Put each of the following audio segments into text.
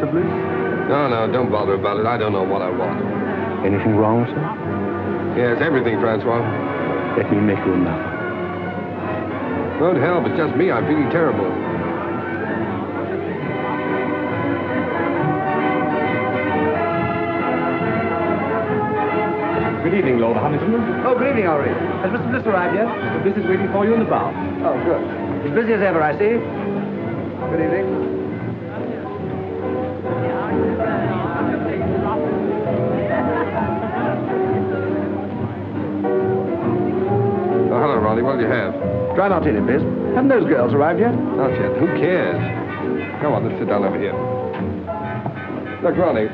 Mr. Bliss? No, don't bother about it. I don't know what I want. Anything wrong, sir? Yes, everything, Francois. Let me make you another. Good help, it's just me. I'm feeling terrible. Good evening, Lord Huntington. Oh, good evening, Henri. Has Mr. Bliss arrived yet? The Bliss is waiting for you in the bar. Oh, good. As busy as ever, I see. Good evening. Oh, hello, Ronnie. What'll you have? Dry martini, please. Haven't those girls arrived yet? Not yet. Who cares? Come on, let's sit down over here. Look, Ronnie,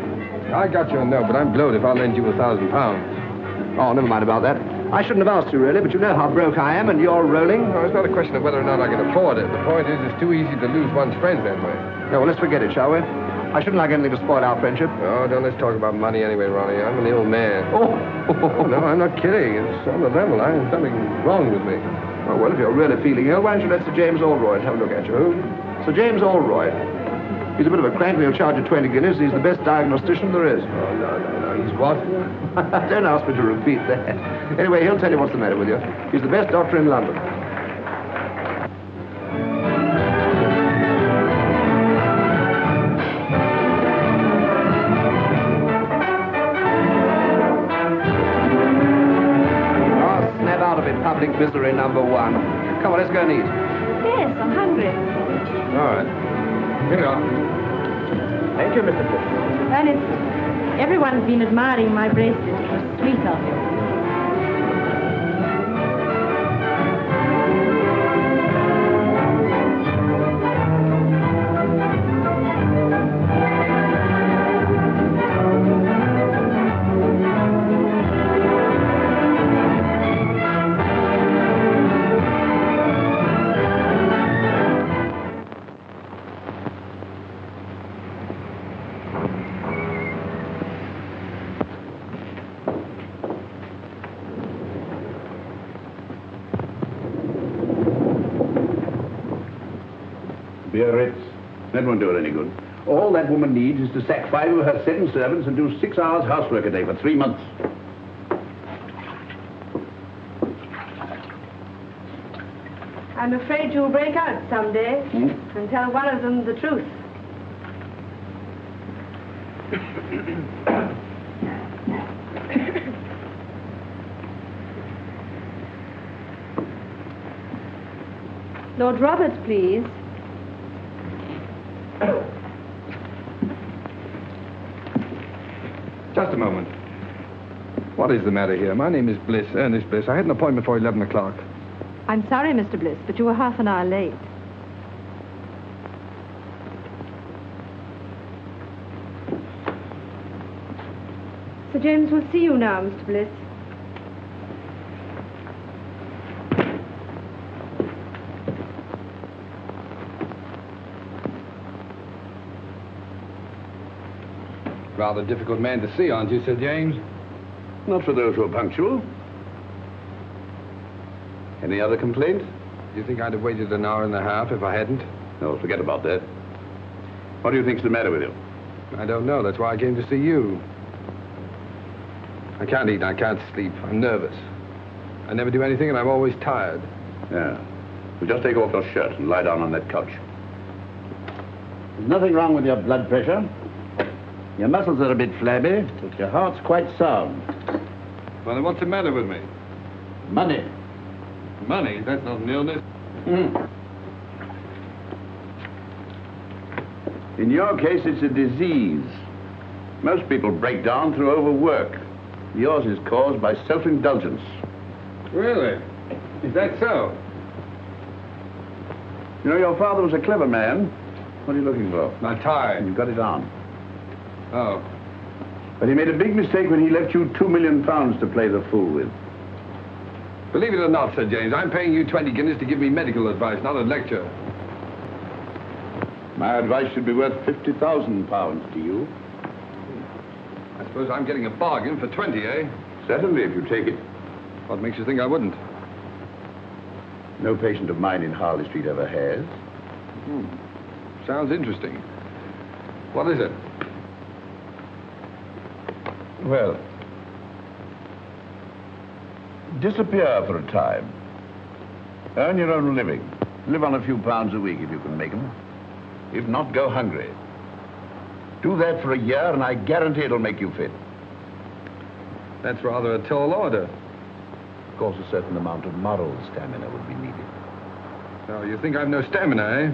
I got your note, but I'm blowed if I'll lend you £1,000. Oh, never mind about that. I shouldn't have asked you, really, but you know how broke I am, and you're rolling. No, it's not a question of whether or not I can afford it. The point is, it's too easy to lose one's friends that way. No, well, let's forget it, shall we? I shouldn't like anything to spoil our friendship. Oh, don't let's talk about money anyway, Ronnie. I'm an ill man. Oh! No, I'm not kidding. It's on the level. There's something wrong with me. Oh, well, if you're really feeling ill, why don't you let Sir James Allroyd have a look at you? Who? Sir James Allroyd. He's a bit of a crank, and he'll charge you 20 guineas. He's the best diagnostician there is. Oh, no. He's what? Don't ask me to repeat that. Anyway, he'll tell you what's the matter with you. He's the best doctor in London. Oh, snap out of it, public misery number one. Come on, let's go and eat. Yes, I'm hungry. All right. Here you are. Thank you, Mr. Bliss. Ernest, everyone's been admiring my bracelet. It was sweet of you. Biarritz. That won't do it any good. All that woman needs is to sack 5 of her 7 servants and do 6 hours housework a day for 3 months. I'm afraid you'll break out someday and tell one of them the truth. Lord Roberts, please. Just a moment. What is the matter here? My name is Bliss, Ernest Bliss. I had an appointment for 11 o'clock. I'm sorry, Mr. Bliss, but you were half an hour late. Sir James will see you now, Mr. Bliss. Rather difficult man to see, aren't you, Sir James? Not for those who are punctual. Any other complaint? Do you think I'd have waited an hour and a half if I hadn't? No, forget about that. What do you think's the matter with you? I don't know. That's why I came to see you. I can't eat. I can't sleep. I'm nervous. I never do anything, and I'm always tired. Yeah. Well, just take off your shirt and lie down on that couch. There's nothing wrong with your blood pressure. Your muscles are a bit flabby, but your heart's quite sound. Well, then what's the matter with me? Money. Money? That's not an illness. In your case, it's a disease. Most people break down through overwork. Yours is caused by self-indulgence. Really? Is that so? You know, your father was a clever man. What are you looking for? My tie. You got it on. Oh. But he made a big mistake when he left you £2 million to play the fool with. Believe it or not, Sir James, I'm paying you 20 guineas to give me medical advice, not a lecture. My advice should be worth £50,000 to you. I suppose I'm getting a bargain for 20, eh? Certainly, if you take it. What makes you think I wouldn't? No patient of mine in Harley Street ever has. Sounds interesting. What is it? Well, disappear for a time. Earn your own living. Live on a few pounds a week if you can make them. If not, go hungry. Do that for a year and I guarantee it'll make you fit. That's rather a tall order. Of course, a certain amount of moral stamina would be needed. Oh, you think I've no stamina, eh?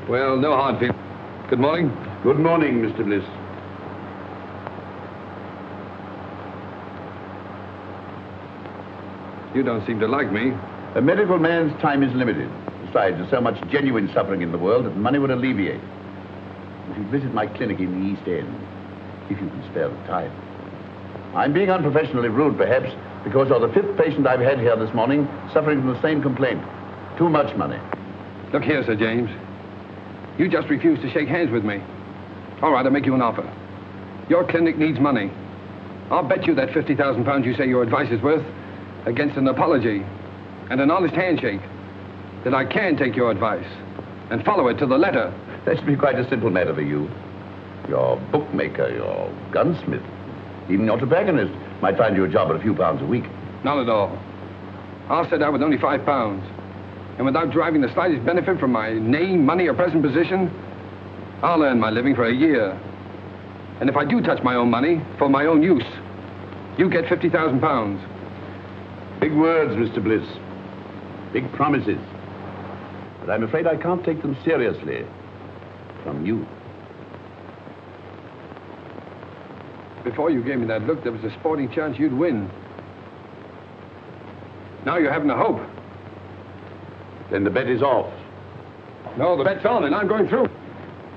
Well, no hard feeling. Good morning. Good morning, Mr. Bliss. You don't seem to like me. A medical man's time is limited. Besides, there's so much genuine suffering in the world that money would alleviate. If you visit my clinic in the East End, if you can spare the time. I'm being unprofessionally rude, perhaps, because you're the 5th patient I've had here this morning suffering from the same complaint. Too much money. Look here, Sir James. You just refused to shake hands with me. All right, I'll make you an offer. Your clinic needs money. I'll bet you that £50,000 you say your advice is worth against an apology and an honest handshake that I can take your advice and follow it to the letter. That should be quite a simple matter for you. Your bookmaker, your gunsmith, even your tobacconist might find you a job at a few pounds a week. Not at all. I'll set out with only £5. And without deriving the slightest benefit from my name, money, or present position, I'll earn my living for a year. And if I do touch my own money for my own use, you get £50,000. Big words, Mr. Bliss. Big promises. But I'm afraid I can't take them seriously. From you. Before you gave me that look, there was a sporting chance you'd win. Now you're having a hope. Then the bet is off. No, the bet's on, and I'm going through.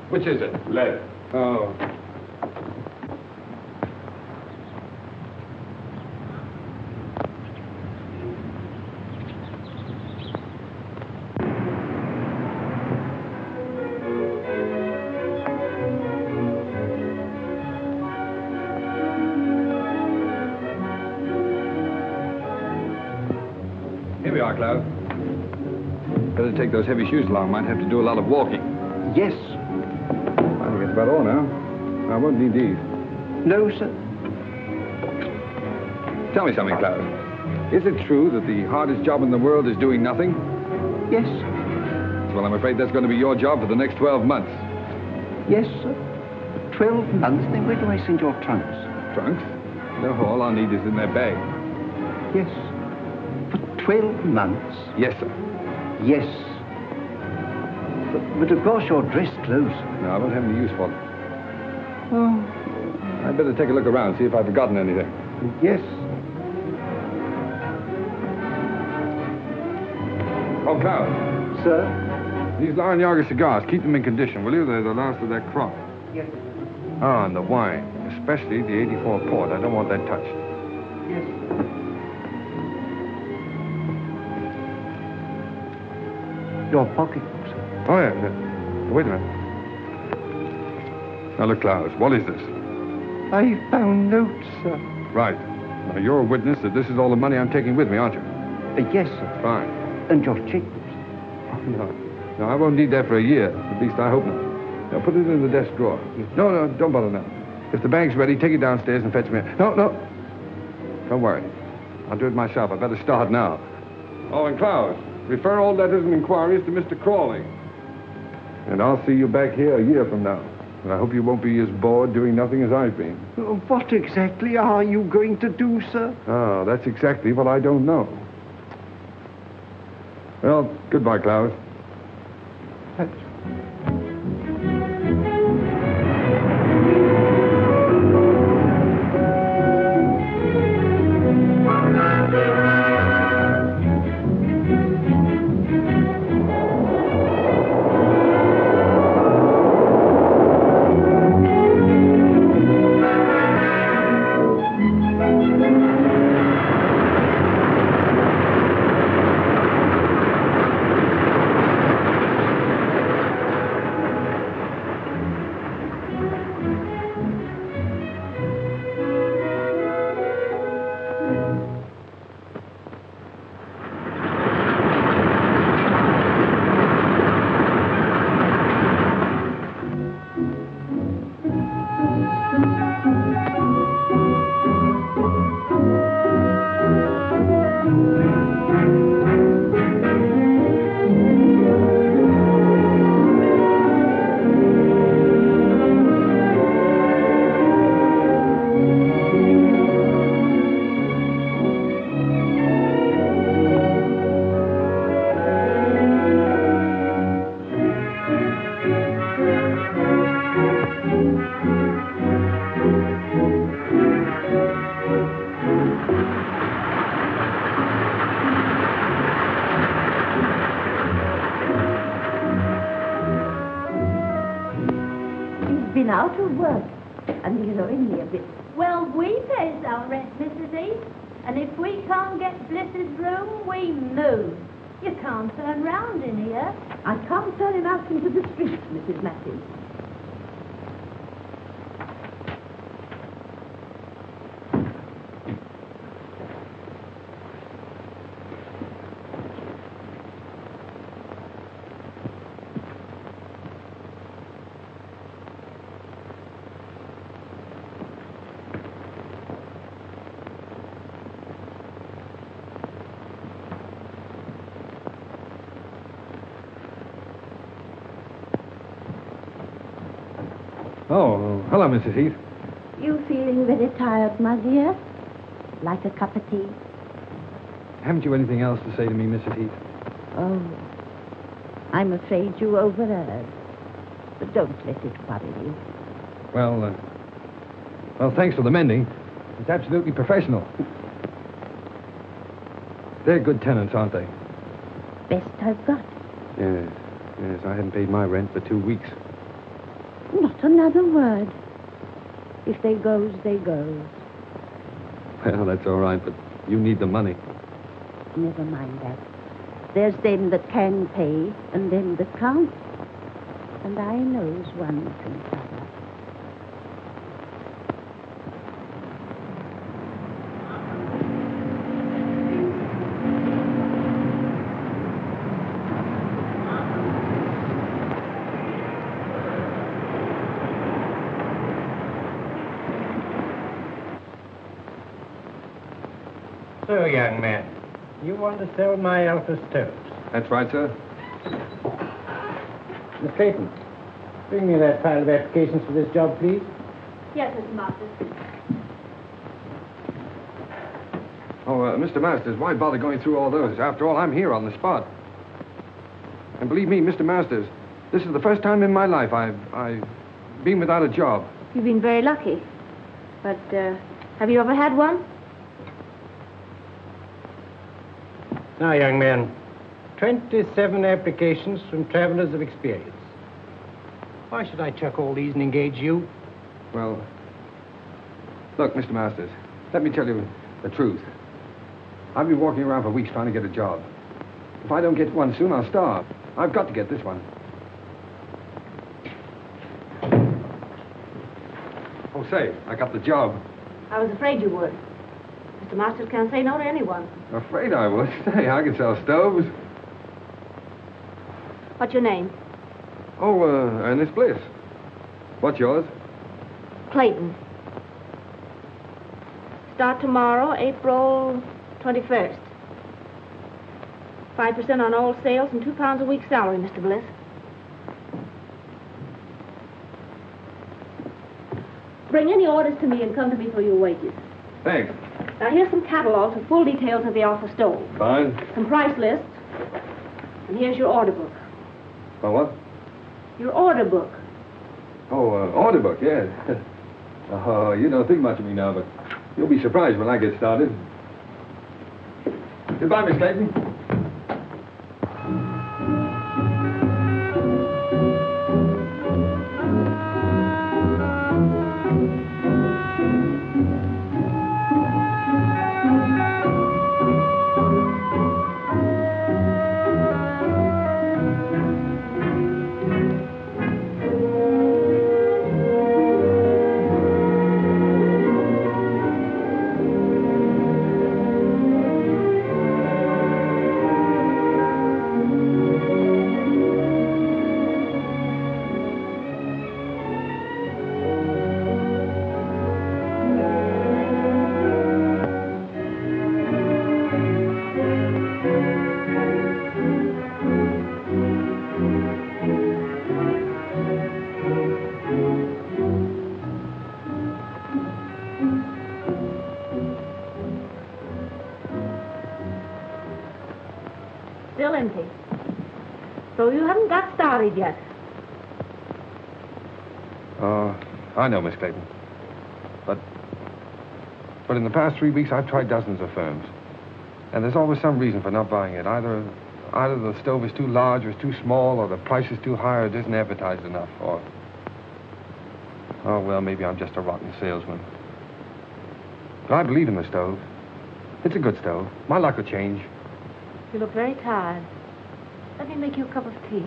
Which is it? Left. Oh. Here we are, Cloud. Better take those heavy shoes along. Might have to do a lot of walking. Yes. I think that's about all now. I won't need these. No, sir. Tell me something, Cloud. Is it true that the hardest job in the world is doing nothing? Yes. Well, I'm afraid that's going to be your job for the next 12 months. Yes, sir. 12 months? Then where do I send your trunks? Trunks? No, all I'll need is in their bag. Yes. For 12 months? Yes, sir. Yes. But of course you're dressed clothes. No, I won't have any use for them. Oh. I'd better take a look around, see if I've forgotten anything. Yes. Oh, Cloud. Sir? These Laranaga cigars, keep them in condition, will you? They're the last of that crop. Yes. Oh, and the wine, especially the 84 port. I don't want that touched. Yes. Your pocketbook, sir. Oh, yeah. Wait a minute. Now, look, Cloud, what is this? I found notes, sir. Right. Now, you're a witness that this is all the money I'm taking with me, aren't you? Yes, sir. Fine. And your checkbooks. Oh, no. No, I won't need that for a year. At least I hope not. Now, put it in the desk drawer. No, don't bother now. If the bank's ready, take it downstairs and fetch me. No. Don't worry. I'll do it myself. I better start now. Oh, and Cloud, refer all letters and inquiries to Mr. Crawley. And I'll see you back here a year from now. And I hope you won't be as bored doing nothing as I've been. What exactly are you going to do, sir? Oh, that's exactly what I don't know. Well, goodbye, Cloud. been out of work, and he's owing me a bit. Well, we pays our rent, Mrs. Heath. And if we can't get Bliss's room, we move. You can't turn round in here. I can't turn him out into the streets, Mrs. Matthews. Oh, hello, Mrs. Heath. You feeling very tired, my dear? Like a cup of tea? Haven't you anything else to say to me, Mrs. Heath? Oh, I'm afraid you overheard. But don't let it worry you. Well, thanks for the mending. It's absolutely professional. They're good tenants, aren't they? Best I've got. Yes, I hadn't paid my rent for 2 weeks. Not another word. If they goes, they goes. Well, that's all right, but you need the money. Never mind that. There's them that can pay and them that can't. And I knows one from t'other. So, young man, you want to sell my Alpha stoves? That's right, sir. Miss Clayton, bring me that pile of applications for this job, please. Yes, Mr. Masters. Oh, Mr. Masters, why bother going through all those? After all, I'm here on the spot. And believe me, Mr. Masters, this is the first time in my life I've been without a job. You've been very lucky. But, have you ever had one? Now, young man, 27 applications from travelers of experience. Why should I chuck all these and engage you? Well, look, Mr. Masters, let me tell you the truth. I've been walking around for weeks trying to get a job. If I don't get one soon, I'll starve. I've got to get this one. Oh, say, I got the job. I was afraid you would. Mr. Masters can't say no to anyone. Afraid I would. Say, I can sell stoves. What's your name? Oh, Ernest Bliss. What's yours? Clayton. Start tomorrow, April 21st. 5% on all sales and £2 a week salary, Mr. Bliss. Bring any orders to me and come to me for your wages. Thanks. Now, here's some catalogs with full details of the Alpha stove. Fine. Some price lists. And here's your order book. Oh, what? Your order book. Oh, order book, yes. Oh, you don't think much of me now, but you'll be surprised when I get started. Goodbye, Miss Clayton. Still empty. So you haven't got started yet. I know, Miss Clayton. But in the past 3 weeks, I've tried dozens of firms. And there's always some reason for not buying it. Either the stove is too large or it's too small, or the price is too high, or it isn't advertised enough, or... Oh, well, maybe I'm just a rotten salesman. But I believe in the stove. It's a good stove. My luck will change. You look very tired. Let me make you a cup of tea.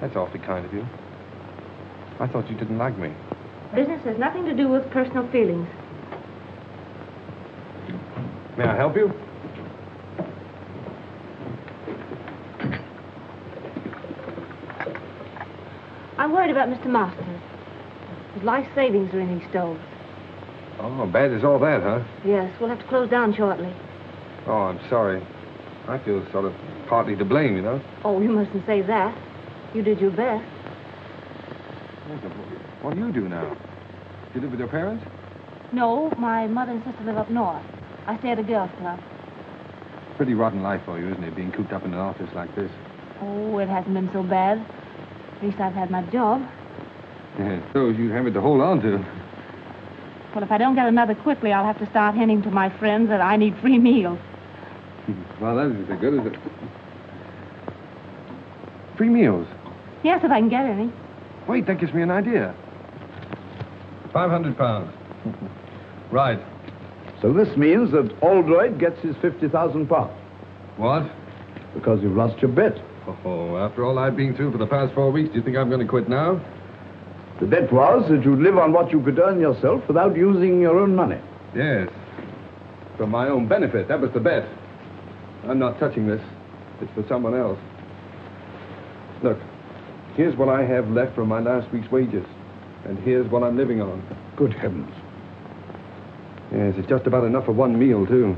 That's awfully kind of you. I thought you didn't like me. Business has nothing to do with personal feelings. May I help you? I'm worried about Mr. Masters. His life savings are in these stoves. Oh, bad as all that, huh? Yes, we'll have to close down shortly. Oh, I'm sorry. I feel sort of partly to blame, you know. Oh, you mustn't say that. You did your best. What do you do now? Do you live with your parents? No, my mother and sister live up north. I stay at a girls' club. Pretty rotten life for you, isn't it, being cooped up in an office like this? Oh, it hasn't been so bad. At least I've had my job. Yeah, so you have it to hold on to. Well, if I don't get another quickly, I'll have to start hinting to my friends that I need free meals. Well, that isn't so good, is it? Free meals? Yes, if I can get any. Wait, that gives me an idea. 500 pounds. Right. So this means that Aldroyd gets his 50,000 pounds. What? Because you've lost your bet. Oh, after all I've been through for the past 4 weeks, do you think I'm going to quit now? The bet was that you'd live on what you could earn yourself without using your own money. Yes. For my own benefit. That was the bet. I'm not touching this. It's for someone else. Look, here's what I have left from my last week's wages. And here's what I'm living on. Good heavens. Yes, it's just about enough for one meal, too.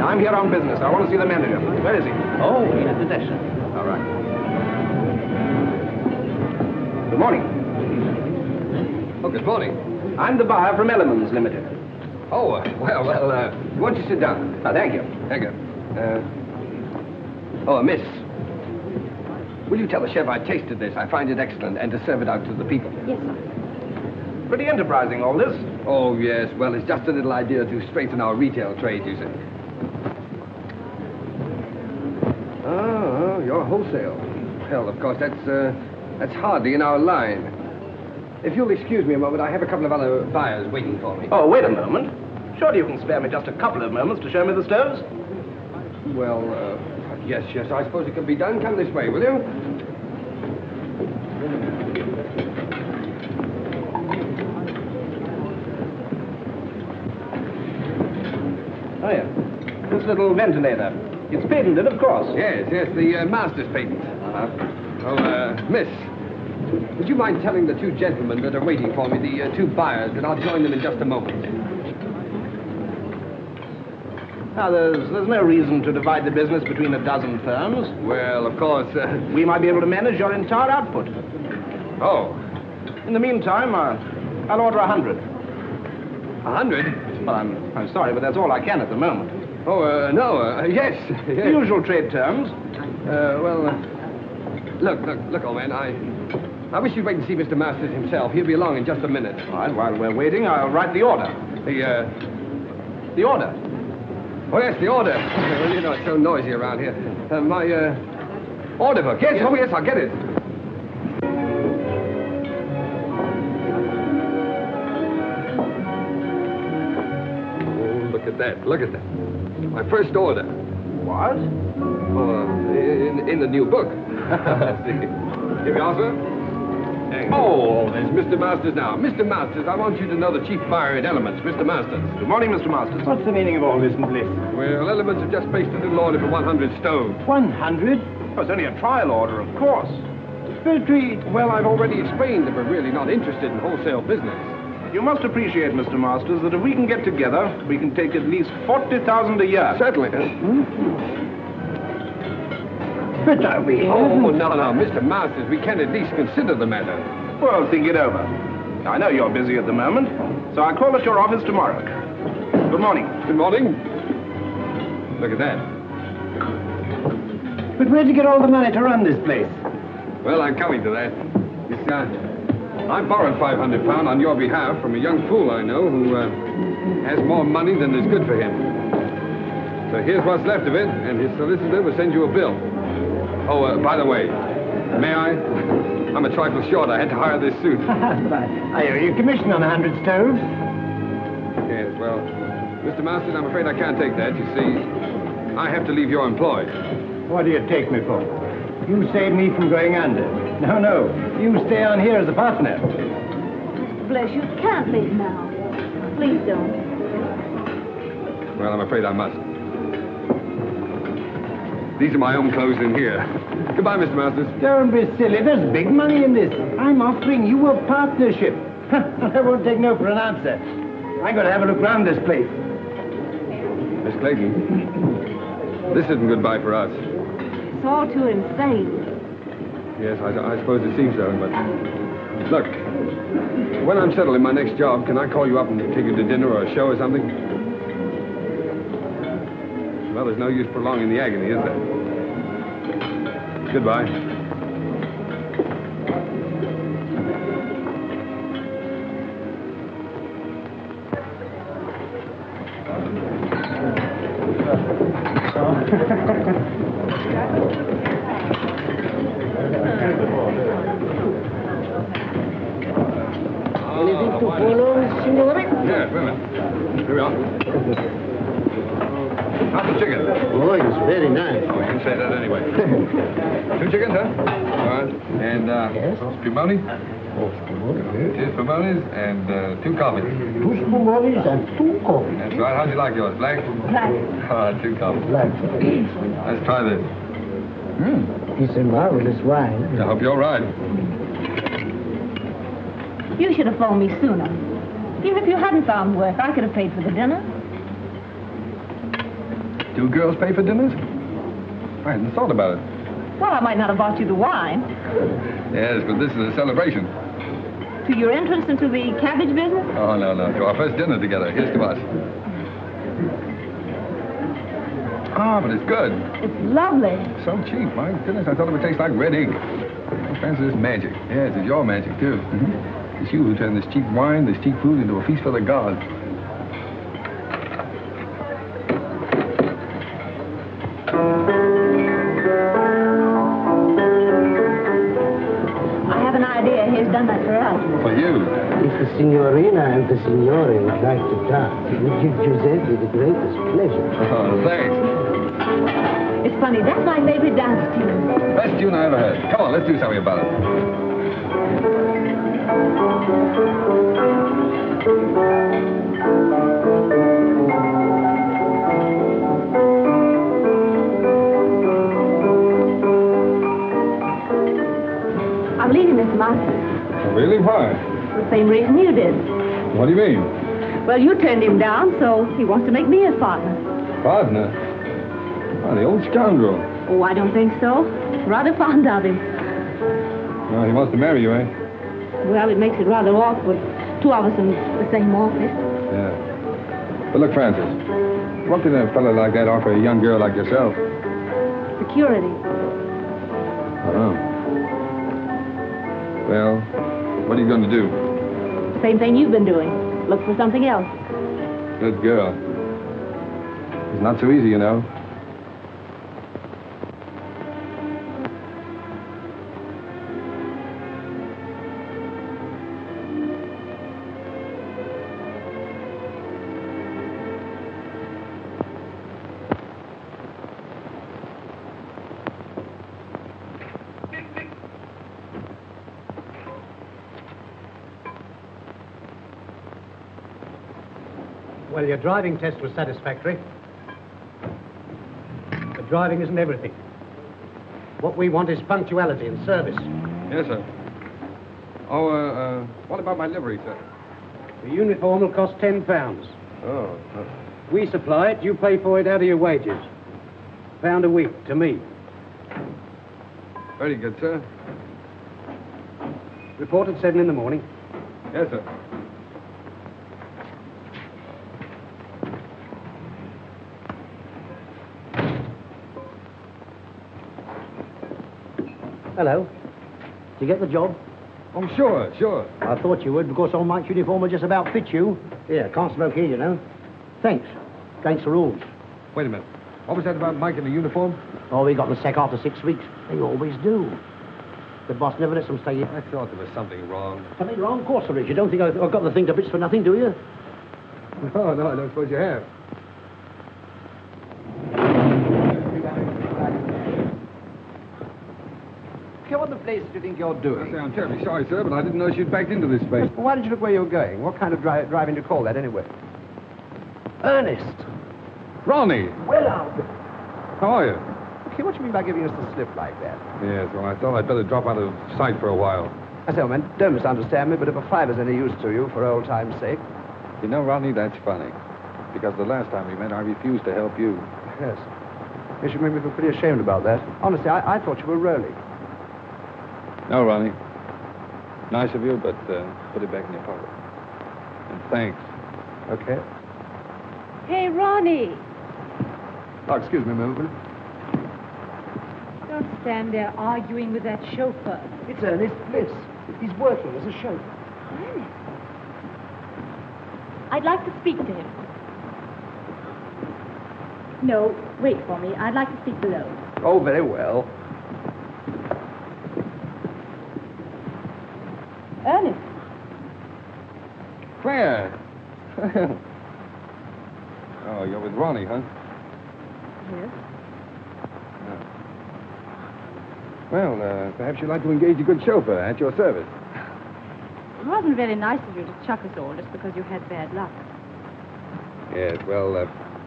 I'm here on business. I want to see the manager. Where is he? Oh, he's at the desk. All right. Good morning. Oh, good morning. I'm the buyer from Elements Limited. Oh, well, why don't you sit down? Oh, thank you. Thank you. Miss, will you tell the chef I tasted this? I find it excellent, and to serve it out to the people. Yes, sir. Pretty enterprising, all this. Oh, yes. Well, it's just a little idea to strengthen our retail trade, you see. Oh, you're wholesale. Well, of course, that's hardly in our line. If you'll excuse me a moment, I have a couple of other buyers waiting for me. Oh, wait a moment. Surely you can spare me just a couple of moments to show me the stoves? Well, yes, I suppose it can be done. Come this way, will you? Oh, yeah. This little ventilator. It's patented, of course. Yes, the master's patent. Miss, would you mind telling the two gentlemen that are waiting for me, the two buyers, that I'll join them in just a moment? Now, there's no reason to divide the business between a dozen firms. Well, of course, We might be able to manage your entire output. Oh. In the meantime, I'll order 100. 100? Well, I'm sorry, but that's all I can at the moment. Oh, no, yes. The usual trade terms. Look, old man, I wish you'd wait and see Mr. Masters himself. He'll be along in just a minute. All right, while we're waiting, I'll write the order. The order? Oh, yes, the order. Well, you know, it's so noisy around here. My order book. Yes, oh, yes, I'll get it. Oh, look at that. My first order. What? Oh, in the new book. Here we are, sir. Oh, there's Mr. Masters now. Mr. Masters, I want you to know the chief buyer at Elements, Mr. Masters. Good morning, Mr. Masters. What's the meaning of all this, Bliss? Well, Elements have just placed a little order for 100 stoves. 100? Oh, it's only a trial order, of course. respiratory... Well, I've already explained that we're really not interested in wholesale business. You must appreciate, Mr. Masters, that if we can get together, we can take at least 40,000 a year. Certainly. But are we... Oh, no, Mr. Masters, we can at least consider the matter. Well, think it over. I know you're busy at the moment, so I'll call at your office tomorrow. Good morning. Good morning. Look at that. But where'd you get all the money to run this place? Well, I'm coming to that. I borrowed £500 on your behalf from a young fool I know who has more money than is good for him. So here's what's left of it, and his solicitor will send you a bill. Oh, by the way, may I? I'm a trifle short. I had to hire this suit. I owe you commission on 100 stoves. Yes, well, Mr. Masters, I'm afraid I can't take that. You see, I have to leave your employ. What do you take me for? You saved me from going under. No. You stay on here as a partner. Mr. Bliss, you can't leave now. Please don't. Well, I'm afraid I must. These are my own clothes in here. Goodbye, Mr. Masters. Don't be silly. There's big money in this. I'm offering you a partnership. I won't take no for an answer. I'm going to have a look round this place. Miss Clayton, this isn't goodbye for us. It's all too insane. Yes, I suppose it seems so, but... Look, when I'm settled in my next job, can I call you up and take you to dinner or a show or something? Well, there's no use prolonging the agony, is there? Goodbye. Anything to follow, signore? Yes, wait a minute. Here we are. How's the chicken? Oh, it's very nice. Oh, you can say that anyway. 2 chickens, huh? All right. And, Yes? spumoni? Oh, 2 spumonis and 2 coffees. 2 spumonis and 2 coffees. That's right. How'd you like yours? Black? Black. 2 coffees. Black. Let's try this. It's a marvelous wine. I hope you're right. You should have phoned me sooner. Even if you hadn't found work, I could have paid for the dinner. 2 girls pay for dinners? I hadn't thought about it. Well, I might not have bought you the wine. Yes, but this is a celebration. To your entrance into the cabbage business? Oh, no. To our first dinner together. Here's to us. Ah, but it's good. It's lovely. So cheap. My goodness, I thought it would taste like red ink. Oh, Francis, it's magic. Yes, it's your magic, too. It's you who turned this cheap wine, this cheap food into a feast for the gods. I have an idea. He's done that for us. For you. If the signorina and the signore would like to dance, it would give Giuseppe the greatest pleasure. Oh, thanks. It's funny. That's my favorite dance tune. Best tune I ever heard. Come on, let's do something about it. I'm leaving Mr. Masters. Really? Why? The same reason you did. What do you mean? Well, you turned him down, so he wants to make me his partner. Partner? Oh, the old scoundrel. Oh, I don't think so. Rather fond of him. Well, he wants to marry you, eh? Well, it makes it rather awkward. 2 of us in the same office. Yeah. But look, Francis, what can a fellow like that offer a young girl like yourself? Security. Oh. Well, what are you going to do? Same thing you've been doing. Look for something else. Good girl. It's not so easy, you know. Well, your driving test was satisfactory. But driving isn't everything. What we want is punctuality and service. Yes, sir. Oh, what about my livery, sir? The uniform will cost £10. Oh, We supply it, you pay for it out of your wages. £1 a week to me. very good, sir. Report at 7 in the morning. Yes, sir. Hello. Did you get the job? Oh, sure. I thought you would, because old Mike's uniform will just about fit you. Here, Constable here, you know. Thanks. Thanks for rules. Wait a minute. What was that about Mike in the uniform? Oh, he got the sack after 6 weeks. They always do. The boss never lets them stay here. I thought there was something wrong. Something wrong? Of course there is. You don't think I've got the thing to bits for nothing, do you? No, I don't suppose you have. What the place do you think you're doing? I'm terribly sorry, sir, but I didn't know you'd backed into this space. Why did you look where you were going? What kind of driving do you call that, anyway? Ernest! Ronnie! Well, out. How are you? Okay, what do you mean by giving us the slip like that? Yes, well, I thought I'd better drop out of sight for a while. I say, old man, don't misunderstand me, but if a fiver's any use to you, for old time's sake... You know, Ronnie, that's funny. Because the last time we met, I refused to help you. Yes. You should make me feel pretty ashamed about that. Honestly, I thought you were rolling. No, Ronnie. Nice of you, but put it back in your pocket. And thanks. Okay. Hey, Ronnie. Oh, excuse me a moment. Don't stand there arguing with that chauffeur. It's Ernest Bliss. He's working as a chauffeur. Ernest. I'd like to speak to him. No, wait for me. I'd like to speak below. Oh, very well. Ernest. Claire! Oh, you're with Ronnie, huh? Yes. Well, perhaps you'd like to engage a good chauffeur at your service. It wasn't very nice of you to chuck us all just because you had bad luck. Yes, well,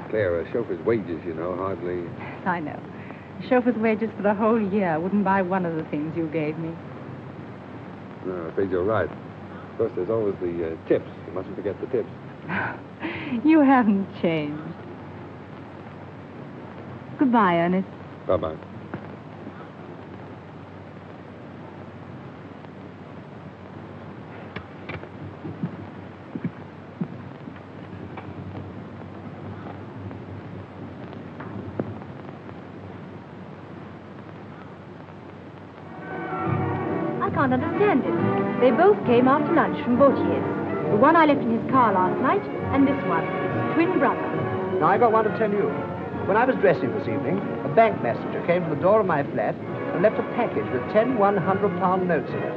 Claire, a chauffeur's wages, you know, hardly... I know. A chauffeur's wages for the whole year wouldn't buy one of the things you gave me. No, I'm afraid you're right. Of course, there's always the tips. You mustn't forget the tips. You haven't changed. Goodbye, Ernest. Bye-bye. I can't understand it. They both came after lunch from Bautier's. The one I left in his car last night, and this one, his twin brother. Now, I got one to tell you. When I was dressing this evening, a bank messenger came to the door of my flat and left a package with 10 £100 notes in it.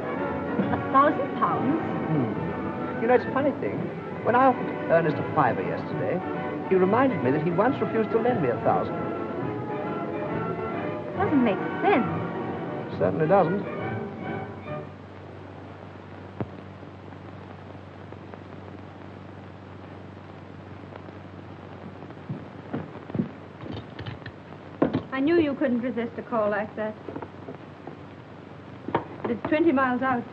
£1,000? You know, it's a funny thing. When I offered Ernest a fiver yesterday, he reminded me that he once refused to lend me 1,000. Doesn't make sense. Certainly doesn't. I knew you couldn't resist a call like that. But it's 20 miles out.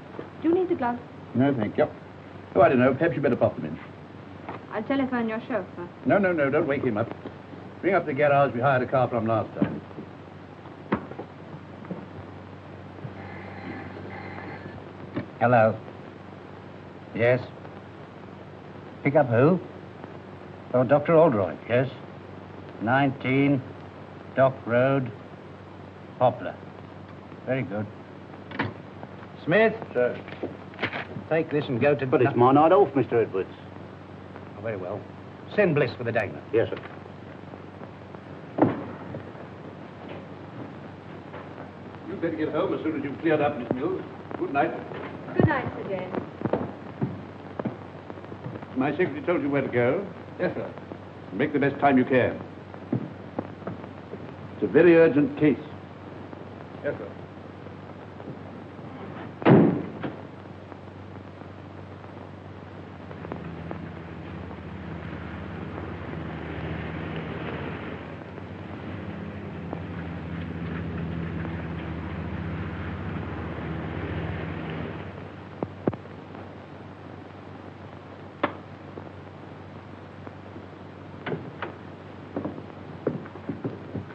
Do you need the gloves? No, thank you. Oh, I don't know. Perhaps you better pop them in. I'll telephone your chauffeur. No, don't wake him up. Bring up the garage we hired a car from last time. Hello. Yes? Pick up who? Oh, Dr. Oldroyd, yes? 19 Dock Road, Poplar. Very good. Smith? Sir. Take this and go to... But it's my night off, Mr. Edwards. Oh, very well. Send Bliss for the dagger. Yes, sir. You'd better get home as soon as you've cleared up, Miss Mills. Good night. Good night, Sir James. My secretary told you where to go. Yes, sir. Make the best time you can. It's a very urgent case. Yes, sir.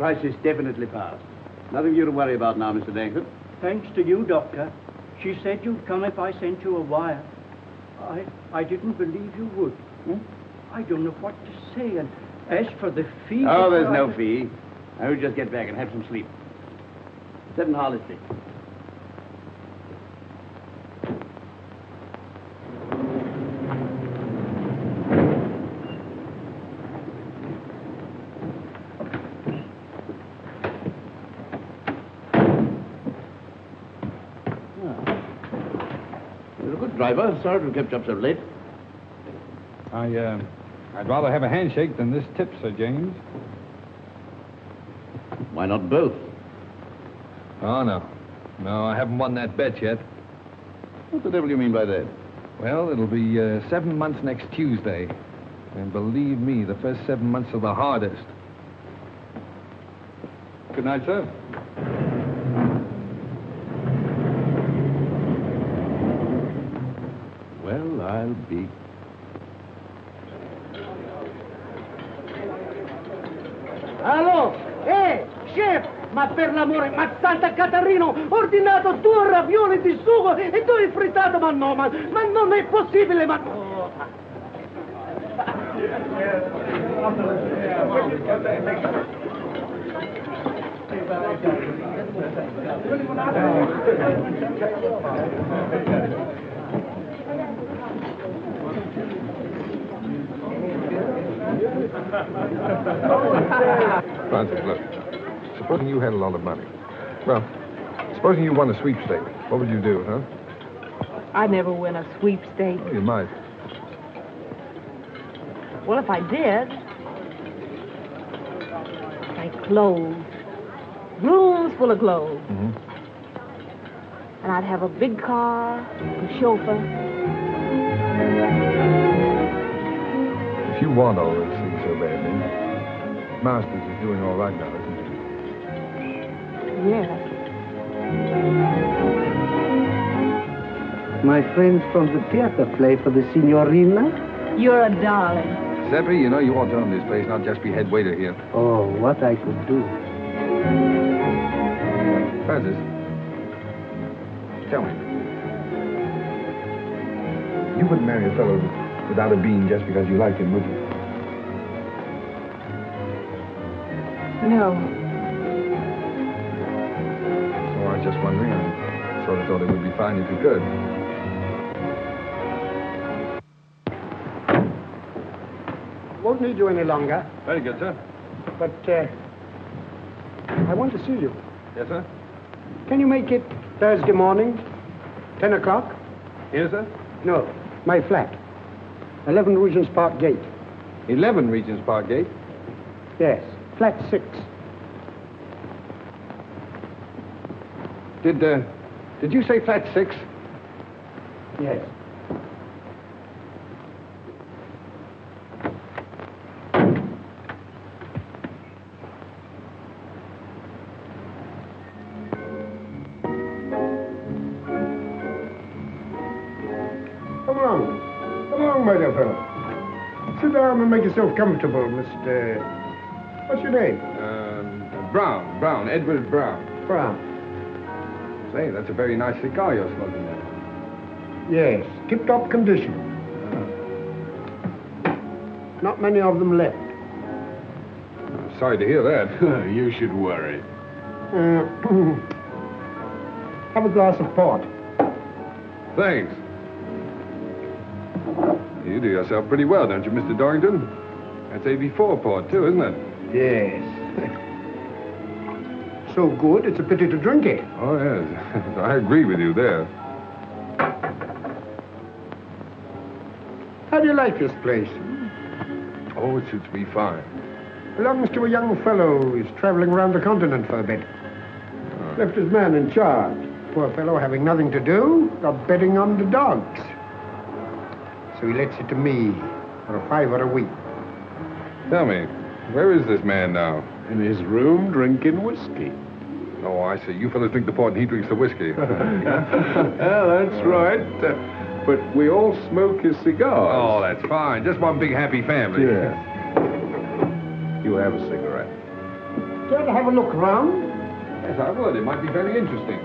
crisis definitely passed. Nothing for you to worry about now, Mr. Dankford. Thanks to you, Doctor. She said you'd come if I sent you a wire. I didn't believe you would. I don't know what to say, and as for the fee... Oh, there's no fee. I will just get back and have some sleep. 7 Harley Street. You're a good driver. Sorry to have kept you up so late. I'd rather have a handshake than this tip, Sir James. Why not both? Oh, no. No, I haven't won that bet yet. What the devil do you mean by that? Well, it'll be 7 months next Tuesday. And believe me, the first 7 months are the hardest. Good night, sir. Well, I'll be... Allo? Chef! Ma per l'amore, ma Santa Catarino, ordinato 2 ravioli di sugo e 2 frittato, ma no, ma non è possibile, ma... Oh. Francis, look. Supposing you had a lot of money. Well, supposing you won a sweepstake, what would you do, huh? I'd never win a sweepstake. Well, you might. Well, if I did, like clothes. Rooms full of clothes. Mm-hmm. And I'd have a big car, a chauffeur. If you want all those things so badly, Masters is doing all right now, isn't he? Yes. My friends from the theater play for the signorina? You're a darling. Seppi, you know you ought to own this place, not just be head waiter here. Oh, what I could do. Francis, tell me. You wouldn't marry a fellow without a bean just because you liked him, would you? No. Oh, I was just wondering. I sort of thought it would be fine if you could. Won't need you any longer, Very good, sir. but I want to see you. Yes, sir? Can you make it Thursday morning, 10 o'clock? Here, sir? No, my flat. 11 Regent's Park Gate. 11 Regent's Park Gate. Yes, flat 6. Did you say flat 6? Yes. Come along, my dear fellow. Sit down and make yourself comfortable, Mr... What's your name? Brown, Edward Brown. Brown. Say, that's a very nice cigar you're smoking there. Yes, tip-top condition. Not many of them left. Sorry to hear that. You should worry. Have a glass of port. Thanks. You do yourself pretty well, don't you, Mr. Dorrington? That's AB4 port, too, isn't it? Yes. So good, it's a pity to drink it. Oh, yes. I agree with you there. How do you like this place? Oh, it suits me fine. Belongs to a young fellow who's traveling around the continent for a bit. Left his man in charge. Poor fellow having nothing to do, got betting on the dogs. So he lets it to me for a $5 a week. Tell me, where is this man now? In his room, drinking whiskey. Oh, I see. You fellas drink the port and he drinks the whiskey. That's right. But we all smoke his cigars. Oh, that's fine. Just one big happy family. Yeah. You have a cigarette. Care to have a look round? Yes, I would. It might be very interesting.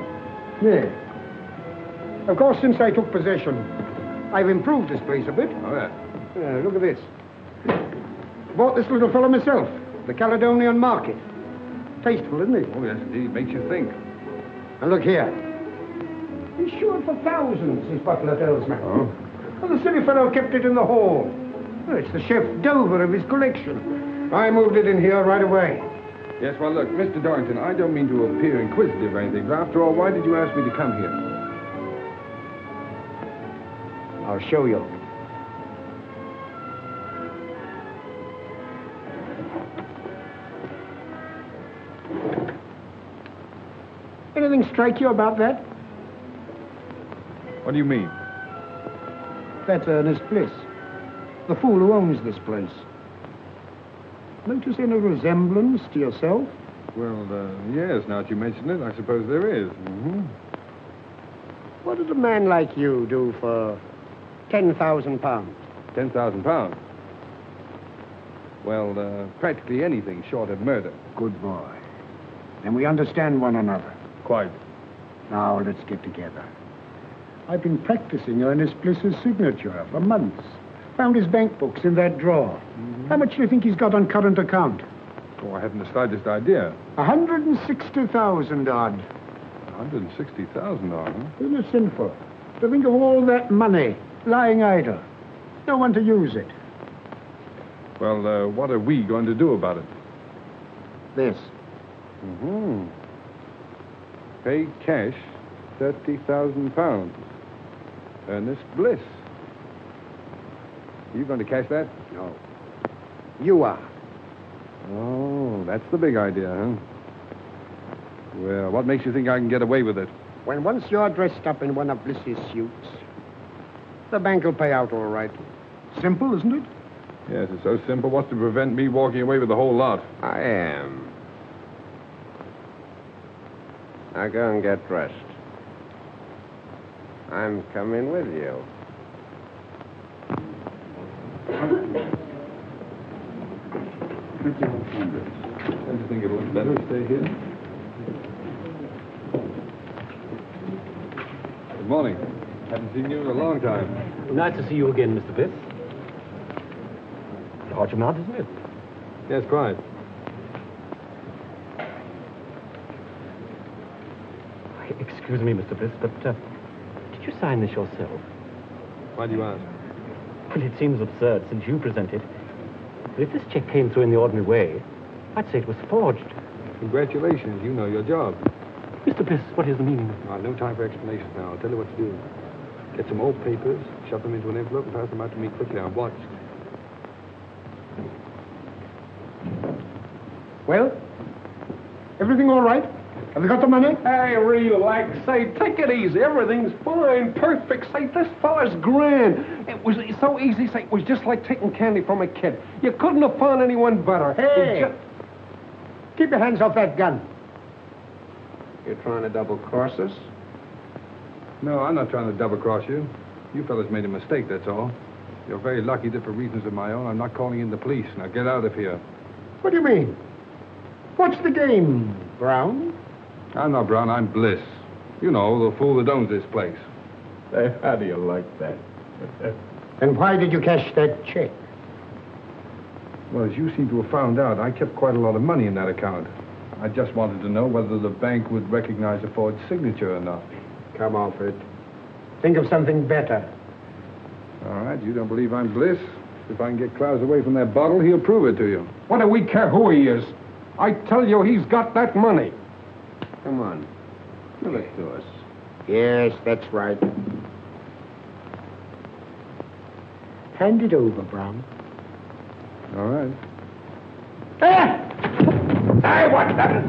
Yeah. Of course, since I took possession, I've improved this place a bit. Oh, yeah. Look at this. Bought this little fellow myself, the Caledonian Market. Tasteful, isn't it? Oh, yes, indeed. Makes you think. And look here. He's sure for thousands, this butler tells me. Oh? Well, the silly fellow kept it in the hall. Well, it's the chef d'oeuvre of his collection. I moved it in here right away. Yes, well, look, Mr. Dorrington, I don't mean to appear inquisitive or anything, but after all, why did you ask me to come here? I'll show you. Anything strike you about that? What do you mean? That's Ernest Bliss, the fool who owns this place. Notice any resemblance to yourself? Well, yes, now that you mention it, I suppose there is. Mm-hmm. What did a man like you do for £10,000? £10,000? Well, practically anything short of murder. Good boy. Then we understand one another. Quite. Now, let's get together. I've been practicing Ernest Bliss's signature for months. Found his bank books in that drawer. Mm-hmm. How much do you think he's got on current account? Oh, I haven't the slightest idea. 160,000 odd. 160,000 odd, huh? Isn't it sinful to think of all that money lying idle? No one to use it. Well, what are we going to do about it? This. Mm-hmm. Pay cash £30,000. Ernest Bliss. Are you going to cash that? No. You are. Oh, that's the big idea, huh? Well, what makes you think I can get away with it? When once you're dressed up in one of Bliss's suits, the bank will pay out all right. Simple, isn't it? Yes, it's so simple. What's to prevent me walking away with the whole lot? I am. Now go and get dressed. I'm coming with you. Don't you think it looks better to stay here? Good morning. Haven't seen you in a long time. Nice to see you again, Mr. Bliss. Hot your mouth, isn't it? Yes, quite. Excuse me, Mr. Bliss, but did you sign this yourself? Why do you ask? Well, it seems absurd since you presented. But if this check came through in the ordinary way, I'd say it was forged. Congratulations, you know your job. Mr. Bliss, what is the meaning? No time for explanations now. I'll tell you what to do. Get some old papers, shove them into an envelope, and pass them out to me quickly. I'm watched. Well, everything all right? Have you got the money? Hey, relax. Say, take it easy. Everything's fine, perfect. Say, this fella's grand. It was so easy. Say, it was just like taking candy from a kid. You couldn't have found anyone better. Hey! Keep your hands off that gun. You're trying to double-cross us? No, I'm not trying to double-cross you. You fellas made a mistake, that's all. You're very lucky that for reasons of my own, I'm not calling in the police. Now get out of here. What do you mean? What's the game, Brown? I'm not Brown, I'm Bliss. You know, the fool that owns this place. Hey, how do you like that? And why did you cash that check? Well, as you seem to have found out, I kept quite a lot of money in that account. I just wanted to know whether the bank would recognize a forged signature or not. Come off it. Think of something better. All right, you don't believe I'm Bliss? If I can get Klaus away from that bottle, he'll prove it to you. What do we care who he is? I tell you, he's got that money. Come on. Give it to us. Yes, that's right. Hand it over, Brown. All right. Hey, what's that?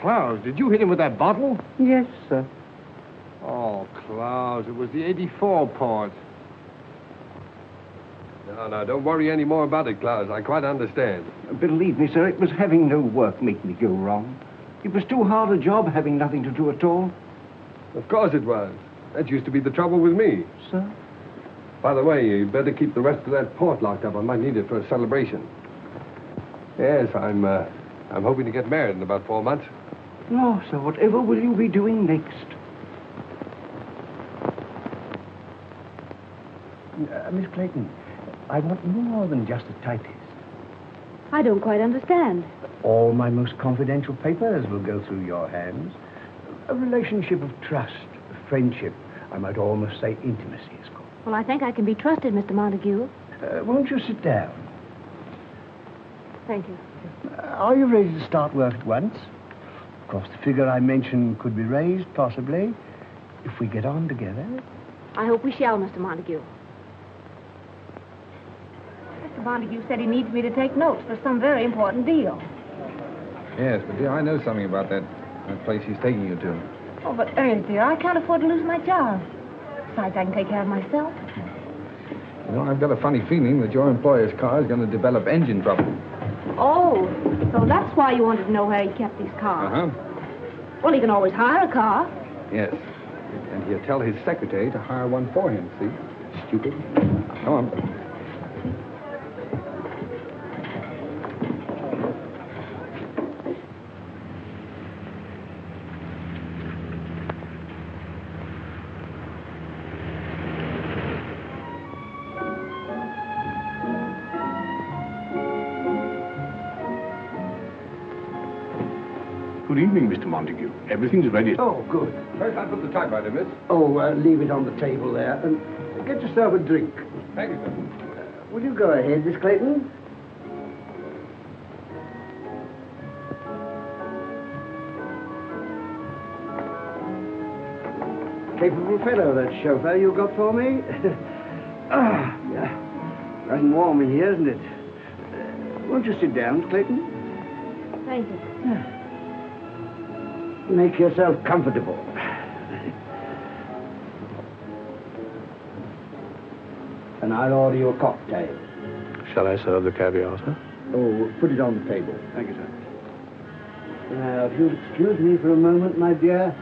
Klaus, did you hit him with that bottle? Yes, sir. Oh, Klaus, it was the 84 part. No, don't worry any more about it, Klaus. I quite understand. Believe me, sir, it was having no work make me go wrong. It was too hard a job having nothing to do at all. Of course it was. That used to be the trouble with me. Sir? By the way, you better keep the rest of that port locked up. I might need it for a celebration. Yes, I'm hoping to get married in about 4 months. No, sir, whatever will you be doing next? Miss Clayton, I want more than just a typist. I don't quite understand. All my most confidential papers will go through your hands. A relationship of trust, of friendship, I might almost say intimacy is called. Well, I think I can be trusted, Mr. Montague. Won't you sit down? Thank you. Are you ready to start work at once? Of course, the figure I mentioned could be raised, possibly, if we get on together. I hope we shall, Mr. Montague. Mr. Montague said he needs me to take notes for some very important deal. Yes, but dear, I know something about that place he's taking you to. Oh, but Ernest, dear, I can't afford to lose my job. Besides, I can take care of myself. You know, I've got a funny feeling that your employer's car is going to develop engine trouble. Oh, so that's why you wanted to know where he kept these cars. Uh-huh. Well, he can always hire a car. Yes. And he'll tell his secretary to hire one for him, see? Stupid. Come on. Good evening, Mr. Montague. Everything's ready. Oh, good. First, I'll put the typewriter, miss. Oh, leave it on the table there. And get yourself a drink. Thank you, sir. Will you go ahead, Miss Clayton? Capable fellow, that chauffeur you got for me. Yeah. Nice and warm in here, isn't it? Won't you sit down, Miss Clayton? Thank you. Make yourself comfortable. And I'll order you a cocktail. Shall I serve the caviar, sir? Oh, put it on the table. Thank you, sir. Now, if you'll excuse me for a moment, my dear,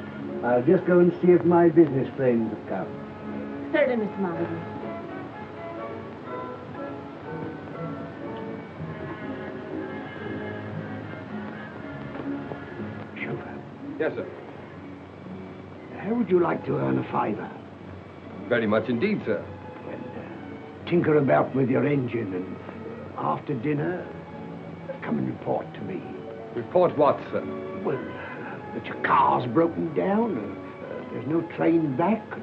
I'll just go and see if my business friends have come. Certainly, Mr. Montague. Yes, sir. How would you like to earn a fiver? Very much indeed, sir. And tinker about with your engine, and after dinner, come and report to me. Report what, sir? Well, that your car's broken down, and there's no train back. And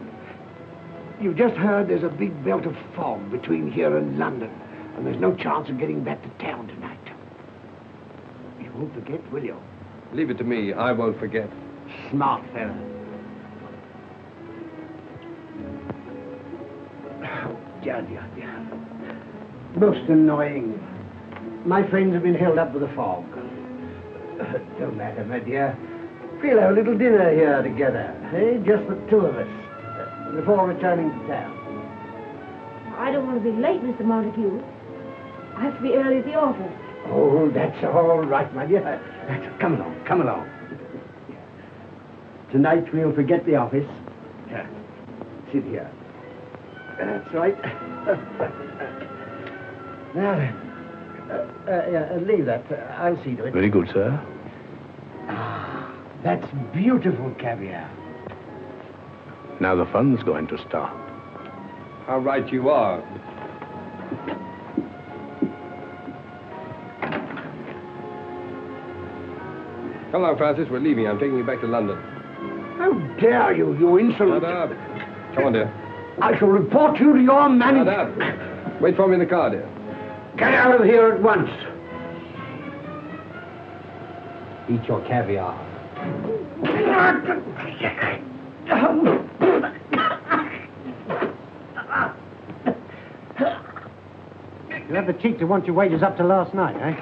you've just heard there's a big belt of fog between here and London, and there's no chance of getting back to town tonight. You won't forget, will you? Leave it to me. I won't forget. Smart fella. Oh, dear. Most annoying. My friends have been held up with the fog. Don't matter, my dear. We'll have a little dinner here together, eh? Just the two of us, before returning to town. I don't want to be late, Mr. Montague. I have to be early at the office. Oh, that's all right, my dear. Come along. Tonight we'll forget the office. Sit here. That's right. Now then, leave that. I'll see to it. Very good, sir. Ah, that's beautiful caviar. Now the fun's going to start. How right you are. Come along, Francis. We're leaving. I'm taking you back to London. How dare you, you insolent... Shut up. Come on, dear. I shall report you to your manager. Shut up. Wait for me in the car, dear. Get out of here at once. Eat your caviar. You have the cheek to want your wages up to last night, eh?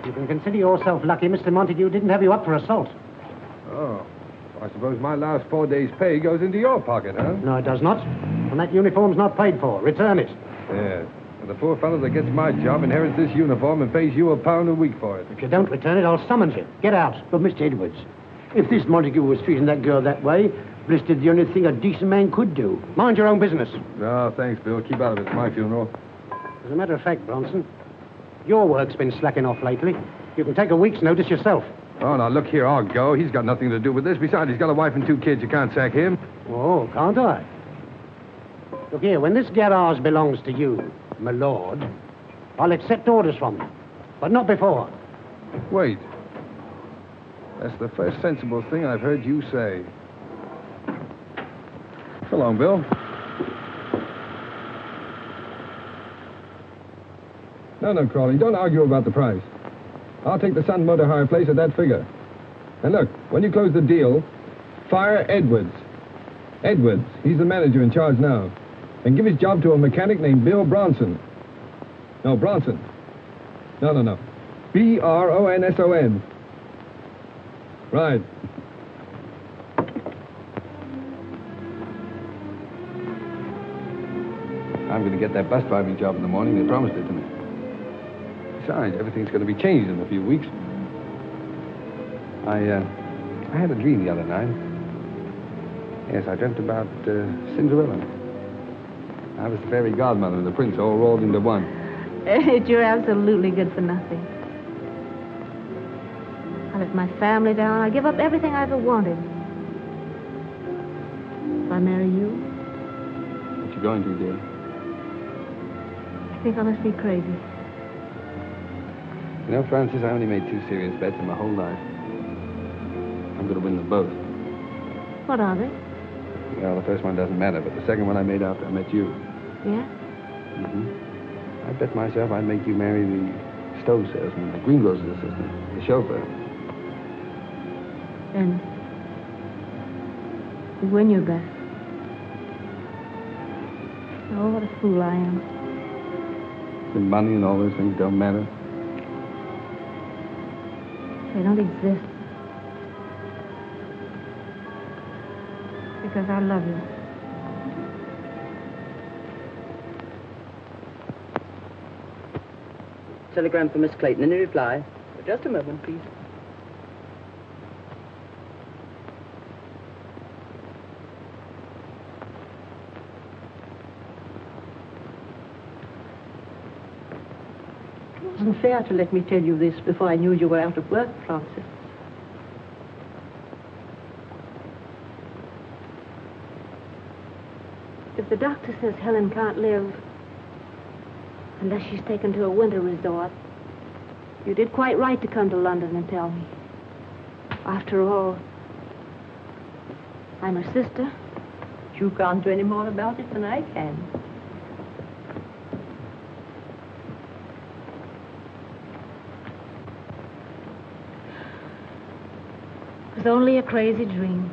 You can consider yourself lucky Mr. Montague didn't have you up for assault. Oh. I suppose my last 4 days' pay goes into your pocket, huh? No, it does not. And that uniform's not paid for. Return it. Yeah. And the poor fellow that gets my job inherits this uniform and pays you £1 a week for it. If you don't return it, I'll summons you. Get out. But, Mr. Edwards, if this Montague was treating that girl that way, Bliss did the only thing a decent man could do. Mind your own business. No, thanks, Bill. Keep out of it. It's my funeral. As a matter of fact, Bronson, your work's been slacking off lately. You can take a week's notice yourself. Oh, now, look here. I'll go. He's got nothing to do with this. Besides, he's got a wife and 2 kids. You can't sack him. Oh, can't I? Look here, when this garage belongs to you, my lord, I'll accept orders from you. But not before. Wait. That's the first sensible thing I've heard you say. So long, Bill. No, Crawley, don't argue about the price. I'll take the Sun Motor Hire place at that figure. And look, when you close the deal, fire Edwards. Edwards, he's the manager in charge now. And give his job to a mechanic named Bill Bronson. No, Bronson. No. Bronson. Right. I'm going to get that bus driving job in the morning. They promised it to me. Besides, everything's going to be changed in a few weeks. I had a dream the other night. Yes, I dreamt about Cinderella. I was the fairy godmother and the prince all rolled into one. You're absolutely good for nothing. I let my family down. I give up everything I ever wanted. If I marry you... What you going to, dear? I think I must be crazy. You know, Francis, I only made 2 serious bets in my whole life. I'm going to win them both. What are they? Well, the first one doesn't matter, but the second one I made after I met you. Yeah? I bet myself I'd make you marry the stove salesman, the greengrocer's assistant, the chauffeur. And you win your bet. Oh, what a fool I am. The money and all those things don't matter. They don't exist. Because I love you. Telegram for Miss Clayton. Any reply? Just a moment, please. It wasn't fair to let me tell you this before I knew you were out of work, Francis. If the doctor says Helen can't live unless she's taken to a winter resort, you did quite right to come to London and tell me. After all, I'm her sister. You can't do any more about it than I can. It was only a crazy dream.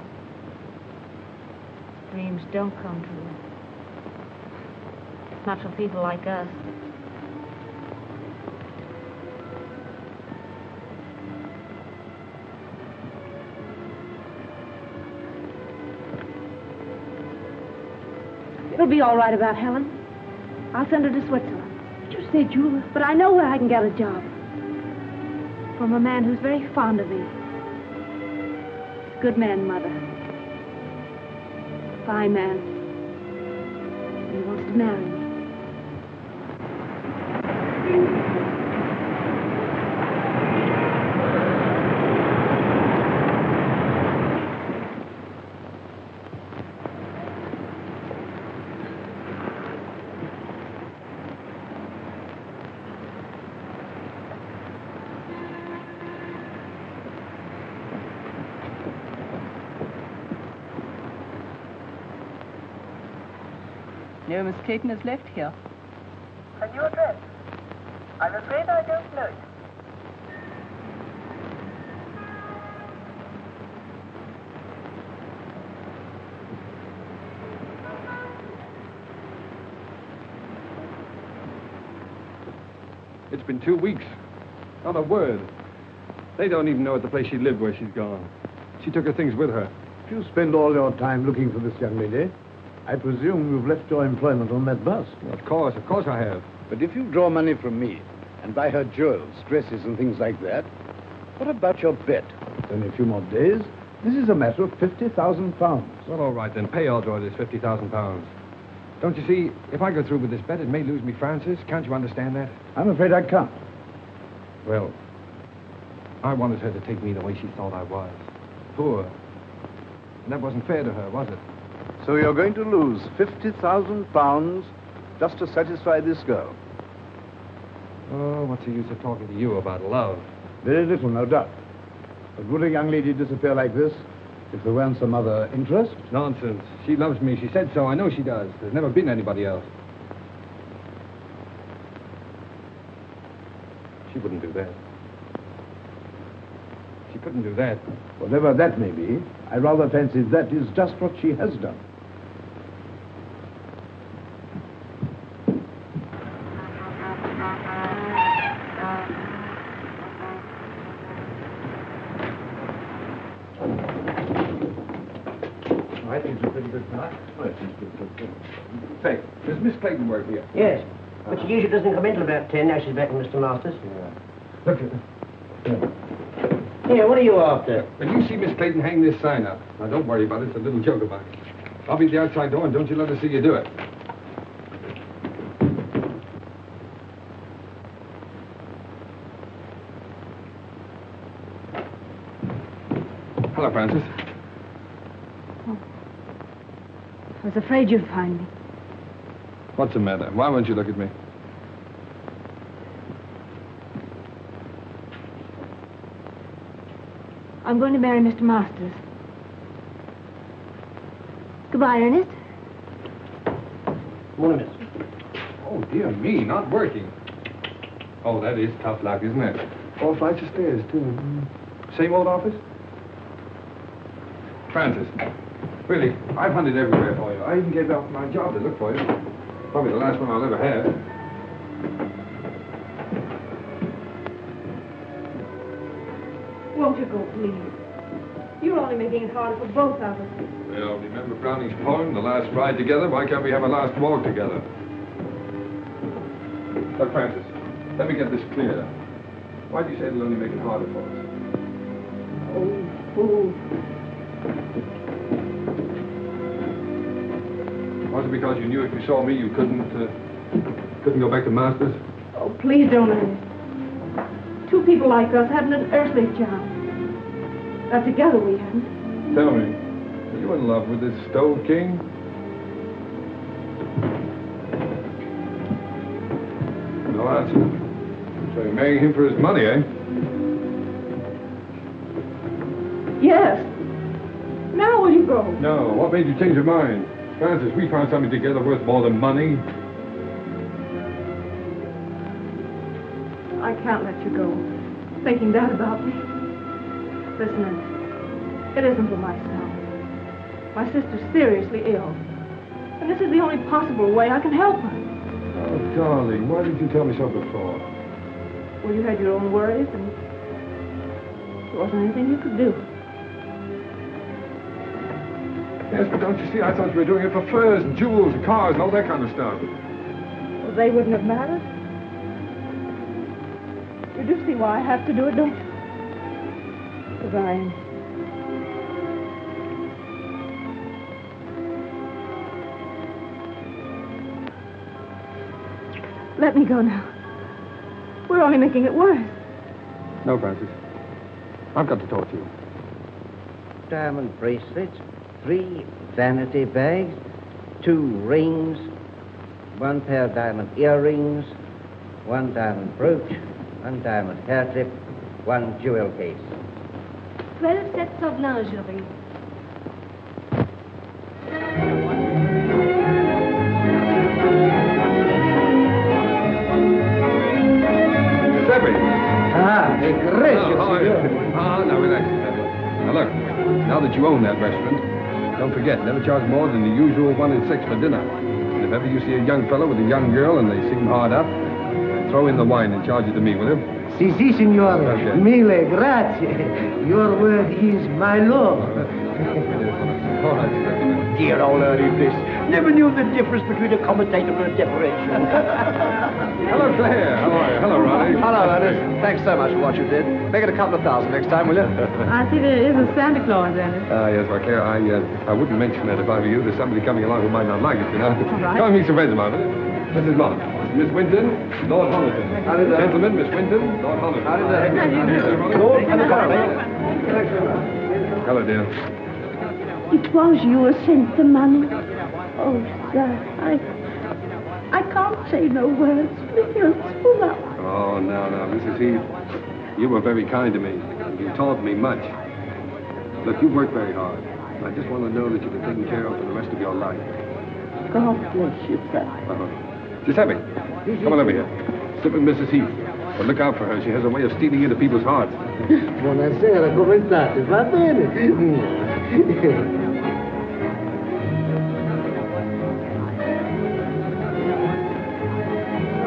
Dreams don't come true. Not for people like us. It'll be all right about Helen. I'll send her to Switzerland. You said you were... But I know where I can get a job. From a man who's very fond of me. Good man, Mother. Fine man. He wants to marry me. No, Miss Clayton has left here. A new address? I'm afraid I don't know it. It's been 2 weeks. Not a word. They don't even know at the place she lived where she's gone. She took her things with her. If you spend all your time looking for this young lady, I presume you've left your employment on that bus. Of course I have. But if you draw money from me and buy her jewels, dresses, and things like that, what about your bet? In a few more days, this is a matter of £50,000. Well, all right, then. Pay odds or it is £50,000. Don't you see, if I go through with this bet, it may lose me Francis. Can't you understand that? I'm afraid I can't. Well, I wanted her to take me the way she thought I was. Poor. And that wasn't fair to her, was it? So you're going to lose £50,000 just to satisfy this girl? Oh, what's the use of talking to you about love? Very little, no doubt. But would a young lady disappear like this if there weren't some other interest? Nonsense. She loves me. She said so. I know she does. There's never been anybody else. She wouldn't do that. She couldn't do that. Whatever that may be, I rather fancy that is just what she has done. I think it's a pretty good start. Say, does Miss Clayton work here? Yes, but she usually doesn't come in till about 10. Now she's back with Mr. Masters. Yeah. Look, Here, what are you after? when you see Miss Clayton hang this sign up, now don't worry about it. It's a little joke about it. I'll be at the outside door, and don't you let her see you do it. Hello, Francis. I was afraid you'd find me. What's the matter? Why won't you look at me? I'm going to marry Mr. Masters. Goodbye, Ernest. Morning, miss. Oh, dear me, not working. Oh, that is tough luck, isn't it? 4 flights of stairs, too. Same old office? Francis, really, I've hunted everywhere for you. I even gave up my job to look for you. Probably the last one I'll ever have. Won't you go, please? You're only making it harder for both of us. Well, remember Browning's poem, The Last Ride Together? Why can't we have a last walk together? Look, Francis, let me get this clear. Why do you say it'll only make it harder for us? Was it because you knew if you saw me, you couldn't go back to Masters? Oh, please don't, Ernest. Two people like us haven't an earthly chance. Not together we haven't. Tell me, are you in love with this Stove King? No answer. So you're marrying him for his money, eh? Yes. Now will you go? No. What made you change your mind? Francis, we found something together worth more than money. I can't let you go. Thinking that about me. Listen, Ernest. It isn't for myself. My sister's seriously ill. And this is the only possible way I can help her. Oh, darling, why didn't you tell me so before? Well, you had your own worries, and there wasn't anything you could do. Yes, but don't you see, I thought you were doing it for furs and jewels and cars and all that kind of stuff. Well, they wouldn't have mattered. You do see why I have to do it, don't you? Goodbye, Ernest. Let me go now. We're only making it worse. No, Francis. I've got to talk to you. Diamond bracelets, 3 vanity bags, 2 rings, 1 pair of diamond earrings, 1 diamond brooch, 1 diamond hair clip, 1 jewel case. 12 sets of lingerie. Now relax, Giuseppe. Now look, now that you own that restaurant, don't forget, never charge more than the usual 1 and 6 for dinner. And if ever you see a young fellow with a young girl and they seem hard up, throw in the wine and charge it to me, will you? Si, signore. Mille grazie. Your word is my law. All right. Dear old Ernie Bliss. Never knew the difference between a commentator and a decoration. Hello, Claire. How are you? Hello, Ronnie. Hello, Ernest. Thanks so much for what you did. Make it a couple of thousand next time, will you? I see there is a Santa Claus, Ernest. Yes, well, Claire, I wouldn't mention that if I were you. There's somebody coming along who might not like it, you know. right. Come and meet some friends of mine, will you? Mrs. Mott. Miss Winton, Lord Homerton. How do you do? Gentlemen, Miss Winton, Lord Homerton. How do you do? Lord, and the Hello, dear. It was you who sent the money. Oh, sir, I can't say no words. You're full up. Oh, no, Mrs. Heath. You were very kind to me. You taught me much. Look, you worked very hard. I just want to know that you've been taken care of for the rest of your life. God bless you, sir. Giuseppe, come on over here. Sit with Mrs. Heath. But look out for her. She has a way of stealing into people's hearts. Buonasera, come state? Va bene?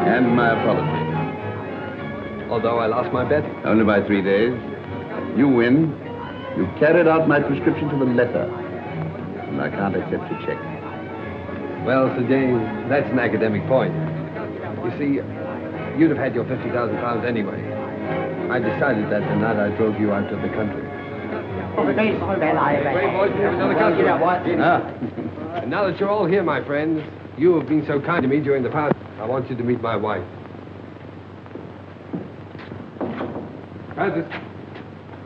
And my apology. Although I lost my bet? Only by 3 days. You win. You carried out my prescription to the letter. And I can't accept your check. Well, Sir James, that's an academic point. You see, you'd have had your £50,000 anyway. I decided that the night I drove you out to the country. Great boys from another country. And now that you're all here, my friends, you have been so kind to me during the past, I want you to meet my wife. Francis,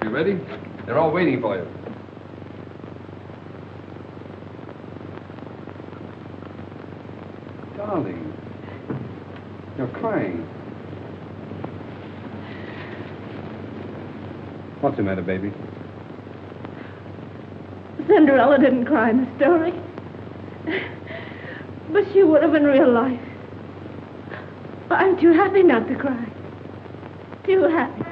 you ready? They're all waiting for you. Darling, you're crying. What's the matter, baby? Cinderella didn't cry in the story. But she would have in real life. I'm too happy not to cry. Too happy.